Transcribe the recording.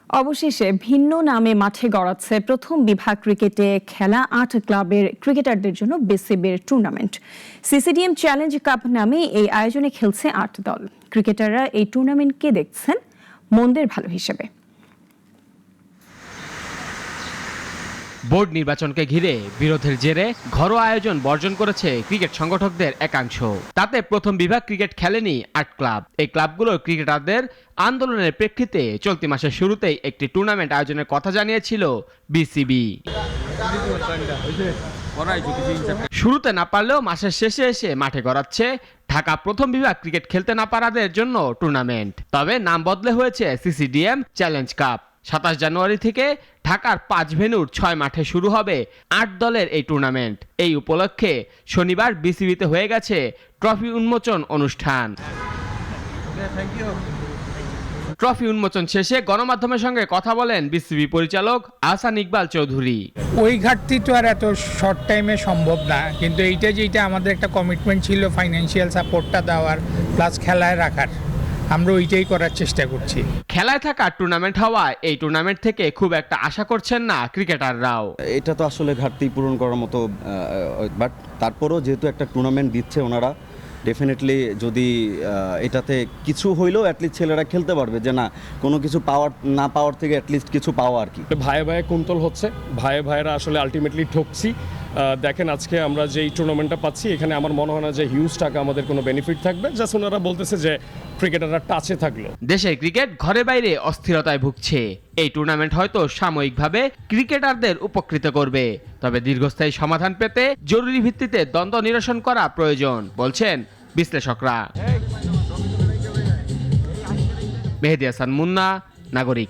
অবশেষে ভিন্ন নামে মাঠে গড়াচ্ছে প্রথম বিভাগ ক্রিকেটে খেলা ৮ ক্লাবের ক্রিকেটারদের জন্য বিসিবির টুর্নামেন্ট। সিসিডিএম চ্যালেঞ্জ কাপ নামে এই আয়োজনে খেলছে ৮ দল। ক্রিকেটাররা এই টুর্নামেন্টকে দেখছেন মন্দের ভালো হিসেবে। বোর্ড নির্বাচনকে ঘিরে বিরোধের জেরে ঘরোয়া আয়োজন বর্জন করেছে ক্রিকেট সংগঠকদের একাংশ। তাতে প্রথম বিভাগ ক্রিকেট খেলেনি ৮ ক্লাব। এই ক্লাবগুলোর ক্রিকেটারদের আন্দোলনের প্রেক্ষিতে চলতি মাসের শুরুতেই একটি টুর্নামেন্ট আয়োজনের কথা জানিয়েছিল বিসিবি। শুরুতে না পারলেও মাসের শেষে এসে মাঠে গড়াচ্ছে ঢাকা প্রথম বিভাগ ক্রিকেট খেলতে না পারাদের জন্য টুর্নামেন্ট। তবে নাম বদলে হয়েছে সিসিডিএম চ্যালেঞ্জ কাপ। ২৭ জানুয়ারি থেকে ঢাকার ৫ ভেন্যুর ৬ মাঠে শুরু হবে ৮ দলের এই টুর্নামেন্ট। এই উপলক্ষে শনিবার বিসিবিতে হয়ে গেছে ট্রফি উন্মোচন অনুষ্ঠান। ট্রফি উন্মোচন শেষে গণমাধ্যমের সঙ্গে কথা বলেন বিসিবি পরিচালক আহসান ইকবাল চৌধুরী। ওই ঘাটতি তো আর এত শর্ট টাইমে সম্ভব না, কিন্তু যেটা আমাদের একটা কমিটমেন্ট ছিল ফাইন্যান্সিয়াল সাপোর্টটা দেওয়ার প্লাস খেলায় রাখার, আমরা ওইটাই করার চেষ্টা করছি। খেলায় থাকা টুর্নামেন্ট হওয়ায় এই টুর্নামেন্ট থেকে খুব একটা আশা করছেন না ক্রিকেটাররাও। এটা তো আসলে ঘাটতি পূরণ করার মতো, বাট তারপরও যেহেতু একটা টুর্নামেন্ট দিচ্ছে ওনারা, ডেফিনেটলি যদি এটাতে কিছু হইলেও অ্যাটলিস্ট ছেলেরা খেলতে পারবে, যে না কোনো কিছু পাওয়ার না পাওয়ার থেকে অ্যাটলিস্ট কিছু পাওয়া আর কি। ভাইয়ে ভাইয়ে কুন্তল হচ্ছে, ভাইয়েরা আসলে আলটিমেটলি ঠকছি। দেখেন আজকে আমরা যেই টুর্নামেন্টটা পাচ্ছি, এখানে আমার মনে হয় না যে হিউজ টাকা আমাদের কোনো বেনিফিট থাকবে। জাস্ট ওনারা বলতেছে যে ক্রিকেটাররা টাচে থাকলো। দেশের ক্রিকেট ঘরে বাইরে অস্থিরতায় ভুগছে। এই টুর্নামেন্ট হয়তো সাময়িকভাবে ক্রিকেটারদের উপকৃত করবে, তবে দীর্ঘস্থায়ী সমাধান পেতে জরুরি ভিত্তিতে দ্বন্দ্ব নিরসন করা প্রয়োজন বলছেন বিশ্লেষকরা। মেহেদী হাসান মুন্না, নাগরিক।